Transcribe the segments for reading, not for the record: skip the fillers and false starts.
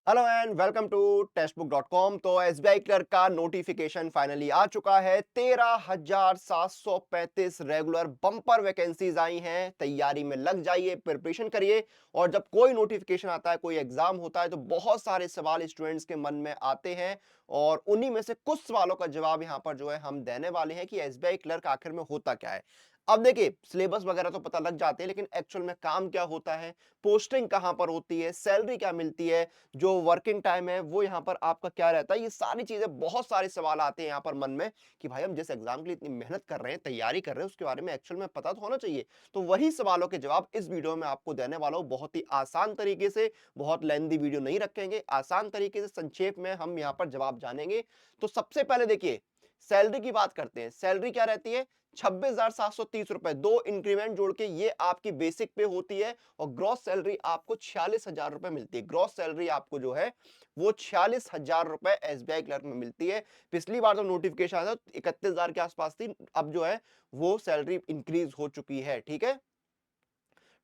Hello and welcome to textbook dot com. तो SBI clerk का notification finally आ चुका है। 13,735 रेगुलर बम्पर वैकेंसीज आई हैं। तैयारी में लग जाइए, प्रिपरेशन करिए। और जब कोई नोटिफिकेशन आता है, कोई एग्जाम होता है, तो बहुत सारे सवाल स्टूडेंट्स के मन में आते हैं और उन्हीं में से कुछ सवालों का जवाब यहाँ पर जो है हम देने वाले हैं कि एसबीआई क्लर्क आखिर में होता क्या है। अब देखिए, सिलेबस वगैरह तो पता लग जाते हैं, लेकिन एक्चुअल में काम क्या होता है, पोस्टिंग कहां पर होती है, सैलरी क्या मिलती है, जो वर्किंग टाइम है वो यहाँ पर आपका क्या रहता है, ये सारी चीजें, बहुत सारे सवाल आते हैं यहाँ पर मन में कि भाई हम जिस एग्जाम के लिए इतनी मेहनत कर रहे हैं, तैयारी कर रहे हैं, उसके बारे में एक्चुअल में पता तो होना चाहिए। तो वही सवालों के जवाब इस वीडियो में आपको देने वाला हूँ, बहुत ही आसान तरीके से। बहुत लेंथी वीडियो नहीं रखेंगे, आसान तरीके से संक्षेप में हम यहाँ पर जवाब जानेंगे। तो सबसे पहले देखिए, सैलरी की बात करते हैं। सैलरी क्या रहती है? 26,730 रुपए, 2 इंक्रीमेंट जोड़ के ये आपकी बेसिक पे होती है। और ग्रॉस सैलरी आपको 46,000 रुपए मिलती है। ग्रॉस सैलरी आपको जो है वो 46,000 रुपए एसबीआई क्लर्क में मिलती है। पिछली बार जब नोटिफिकेशन आया था 31,000 के आसपास थी, अब जो है वो सैलरी इंक्रीज हो चुकी है। ठीक है,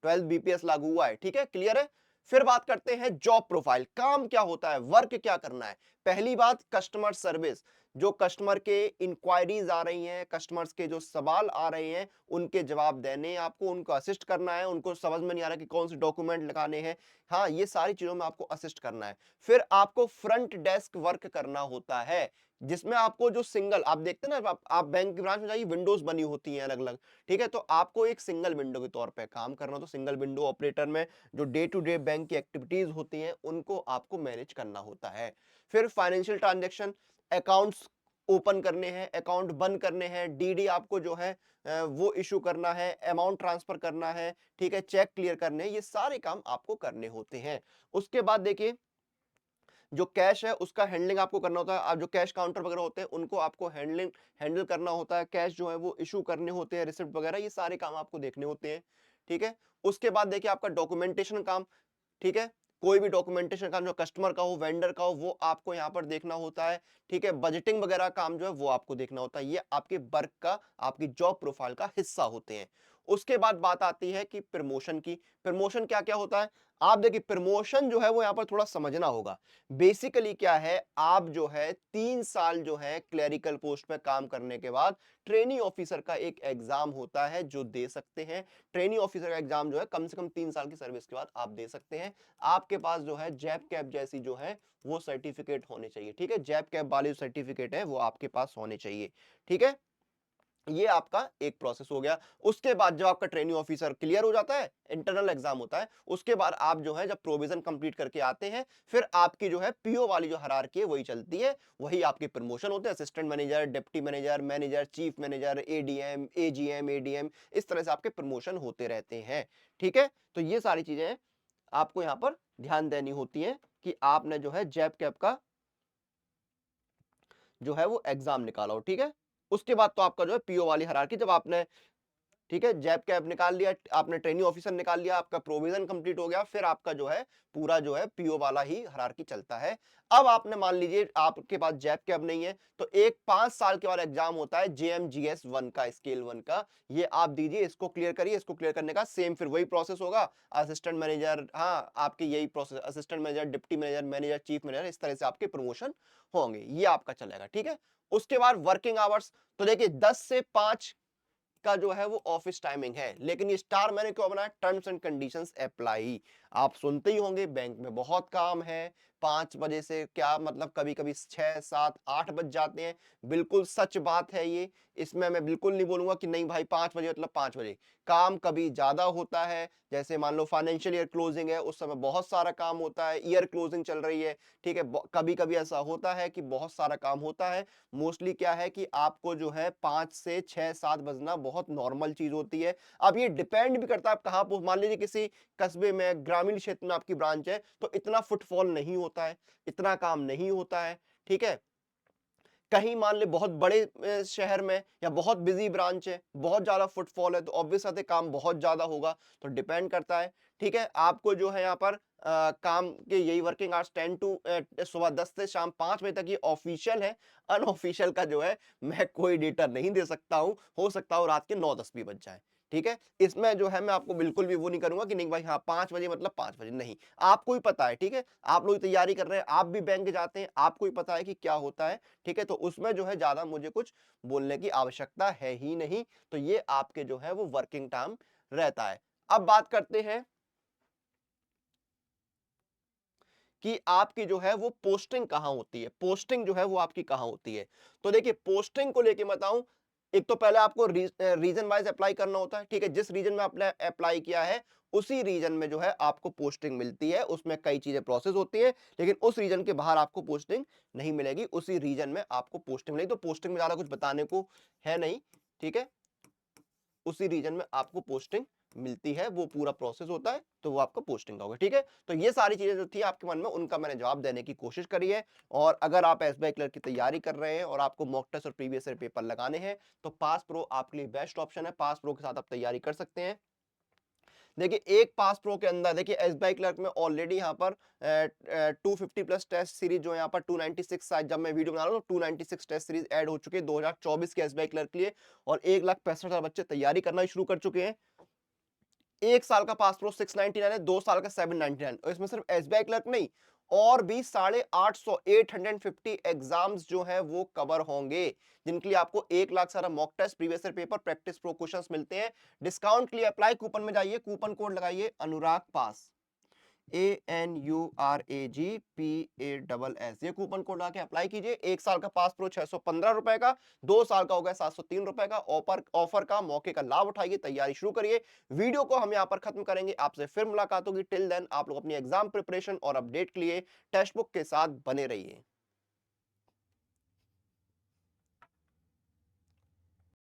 12 बीपीएस लागू हुआ है। ठीक है, क्लियर है। फिर बात करते हैं जॉब प्रोफाइल, काम क्या होता है, वर्क क्या करना है। पहली बात, कस्टमर सर्विस। जो कस्टमर के इंक्वायरीज आ रही हैं, कस्टमर्स के जो सवाल आ रहे हैं, उनके जवाब देने हैं आपको, उनको असिस्ट करना है। उनको समझ में नहीं आ रहा कि कौन से डॉक्यूमेंट लगाने हैं, हाँ, ये सारी चीजों में आपको असिस्ट करना है। फिर आपको फ्रंट डेस्क वर्क करना होता है, जिसमें आपको जो सिंगल, आप देखते हैं ना, आप बैंक की ब्रांच में जाइए, विंडोज बनी होती हैं अलग अलग। ठीक है, तो आपको एक सिंगल विंडो के तौर पे काम करना हो, तो सिंगल विंडो ऑपरेटर में जो डे टू डे बैंक की एक्टिविटीज होती हैं, उनको आपको मैनेज करना होता है। फिर फाइनेंशियल ट्रांजैक्शन, अकाउंट्स ओपन करने हैं, अकाउंट बंद करने हैं, डीडी आपको जो है वो इशू करना है, अमाउंट ट्रांसफर करना है। ठीक है, चेक क्लियर करने हैं, ये सारे काम आपको करने होते हैं। उसके बाद देखिए, जो कैश है उसका हैंडलिंग आपको करना होता है। आप जो कैश काउंटर वगैरह होते हैं, उनको आपको हैंडल करना होता है। कैश जो है वो इशू करने होते हैं, रिसिप्ट वगैरह, ये सारे काम आपको देखने होते हैं। ठीक है, उसके बाद देखिए आपका डॉक्यूमेंटेशन काम। ठीक है, कोई भी डॉक्यूमेंटेशन काम जो कस्टमर का हो, वेंडर का हो, वो आपको यहाँ पर देखना होता है। ठीक है, बजटिंग वगैरह काम जो है वो आपको देखना होता है। ये आपके वर्क का, आपकी जॉब प्रोफाइल का हिस्सा होते हैं। उसके बाद बात आती है कि प्रमोशन की। प्रमोशन क्या क्या होता है, आप देखिए, प्रमोशन जो है वो यहाँ पर थोड़ा समझना होगा। बेसिकली क्या है, आप जो है 3 साल जो है क्लरिकल पोस्ट पे काम करने के बाद ट्रेनी ऑफिसर का एक एग्जाम होता है जो दे सकते हैं। ट्रेनी ऑफिसर का एग्जाम जो है कम से कम 3 साल की सर्विस के बाद आप दे सकते हैं। आपके पास जो है जैप कैप जैसी जो है वो सर्टिफिकेट होने चाहिए। ठीक है, जैप कैप वाली सर्टिफिकेट है वो आपके पास होने चाहिए। ठीक है, ये आपका एक प्रोसेस हो गया। उसके बाद जब आपका ट्रेनिंग ऑफिसर क्लियर हो जाता है, इंटरनल एग्जाम होता है, उसके बाद आप जो है जब प्रोविजन कंप्लीट करके आते हैं, फिर आपकी जो है पीओ वाली जो हायरार्की है वही चलती है। वही आपके प्रमोशन होते हैं, assistant manager, deputy manager, manager, chief manager, ADM, AGM, ADM, इस तरह से आपके प्रमोशन होते रहते हैं। ठीक है, तो ये सारी चीजें आपको यहाँ पर ध्यान देनी होती है कि आपने जो है जैप कैप का जो है वो एग्जाम निकाला हो। ठीक है, उसके बाद तो आपका जो है पीओ वाली हायरार्की, जब आपने, ठीक है, जैप कैप निकाल लिया, आपने ट्रेनिंग ऑफिसर निकाल लिया, आपका प्रोविजन कंप्लीट हो गया, फिर आपका जो है पूरा जो है पीओ वाला ही हायरार्की चलता है। अब आपने मान लीजिए आपके पास जैप कैप नहीं है, तो एक 5 साल के बाद एग्जाम होता है जेएमजीएस 1 का, स्केल 1 का। ये आप दीजिए, इसको क्लियर करिए। इसको क्लियर करने का सेम फिर वही प्रोसेस होगा। असिस्टेंट मैनेजर, हाँ, आपके यही process, assistant manager, deputy manager, manager, chief manager, इस तरह से आपके प्रमोशन होंगे। ये आपका चलेगा। ठीक है, उसके बाद वर्किंग आवर्स, तो देखिए 10 से 5 का जो है वो ऑफिस टाइमिंग है, लेकिन ये स्टार मैंने क्यों बनाया, टर्म्स एंड कंडीशंस अप्लाई। आप सुनते ही होंगे बैंक में बहुत काम है, 5 बजे से क्या मतलब कभी कभी 6, 7, 8 बज जाते हैं। बिल्कुल सच बात है ये। इसमें मैं बिल्कुल नहीं बोलूंगा कि नहीं भाई 5 बजे मतलब 5 बजे। काम कभी ज्यादा होता है, जैसे मान लो फाइनेंशियल ईयर क्लोजिंग है, उस समय बहुत सारा काम होता है, ईयर क्लोजिंग चल रही है। ठीक है, कभी कभी ऐसा होता है कि बहुत सारा काम होता है। मोस्टली क्या है कि आपको जो है 5 से 6, 7 बजना बहुत नॉर्मल चीज होती है। अब ये डिपेंड भी करता है आप कहाँ पर, मान लीजिए किसी कस्बे में, ग्रामीण क्षेत्र में आपकी ब्रांच है, तो इतना फुटफॉल नहीं होता है, इतना काम नहीं होता है। ठीक है, कहीं मान ले बहुत बड़े शहर में या बहुत बिजी ब्रांच है, बहुत ज्यादा फुटफॉल है, तो ऑब्वियस बात है काम बहुत ज्यादा होगा। तो डिपेंड करता है। ठीक है, आपको जो है यहाँ पर काम के यही वर्किंग आवर्स सुबह 10 से शाम 5 बजे तक, ये ऑफिशियल है। अनऑफिशियल का जो है मैं कोई डेटा नहीं दे सकता हूं, हो सकता हो रात के 9, 10 भी बज जाए। ठीक है, इसमें जो है मैं आपको बिल्कुल भी वो नहीं करूंगा कि नहीं भाई हाँ 5 बजे मतलब 5 बजे, नहीं, आपको ही पता है, ठीक है, आप लोग तैयारी कर रहे हैं, आप भी बैंक जाते हैं, आपको ही पता है कि क्या होता है, ठीक है, तो उसमें जो है ज्यादा मुझे कुछ बोलने की आवश्यकता है ही नहीं। तो ये आपके जो है वो वर्किंग टाइम रहता है। अब बात करते हैं कि आपकी जो है वो पोस्टिंग कहाँ होती है, पोस्टिंग जो है वो आपकी कहाँ होती है। तो देखिए पोस्टिंग को लेके बताऊं, एक तो पहले आपको रीजन वाइज अप्लाई करना होता है, ठीक है, जिस रीजन में आपने अप्लाई किया है उसी रीजन में जो है आपको पोस्टिंग मिलती है, उसमें कई चीजें प्रोसेस होती है, लेकिन उस रीजन के बाहर आपको पोस्टिंग नहीं मिलेगी, उसी रीजन में आपको पोस्टिंग मिलेगी। तो पोस्टिंग में ज्यादा कुछ बताने को है नहीं, ठीक है, उसी रीजन में आपको पोस्टिंग मिलती है, वो पूरा प्रोसेस होता है, तो वो आपका पोस्टिंग का होगा, ठीक है। तो ये सारी चीजें जो थी आपके मन में, उनका मैंने जवाब देने की कोशिश करी है। और अगर आप एसबीआई क्लर्क की तैयारी कर रहे हैं और आपको मॉक टेस्ट और प्रीवियस ईयर पेपर लगाने हैं, तो पास प्रो आपके लिए बेस्ट ऑप्शन है। पास प्रो के साथ आप तैयारी कर सकते हैं। देखिए एक पास प्रो के अंदर देखिए एसबीआई क्लर्क में ऑलरेडी यहाँ पर 250 प्लस टेस्ट सीरीज जो है यहाँ पर 296, शायद जब मैं वीडियो बना रहा हूँ 296 टेस्ट सीरीज ऐड हो चुके हैं 2024 के एसबीआई क्लर्क के लिए, और 1,65,000 बच्चे तैयारी करना शुरू कर चुके हैं। एक साल का पास प्रो 699 है, 2 साल का 799, और इसमें सिर्फ एसबीआई क्लर्क नहीं, और भी 850 850 एग्जाम्स जो है वो कवर होंगे, जिनके लिए आपको 1 लाख सारा mock test, previous year paper, practice pro questions मिलते हैं। डिस्काउंट के लिए अप्लाई कूपन में जाइए, कूपन कोड लगाइए अनुराग पास, ANURAGPASS, ये कूपन कोड आके अप्लाई कीजिए। 1 साल का पास प्रो 615 रुपए का, 2 साल का हो गया 703 रुपए का। ऑफर का मौके का लाभ उठाइए, तैयारी शुरू करिए। वीडियो को हम यहाँ पर खत्म करेंगे, आपसे फिर मुलाकात होगी। टिल देन आप लोग अपनी एग्जाम प्रिपरेशन और अपडेट के लिए टेक्स्ट बुक के साथ बने रहिए।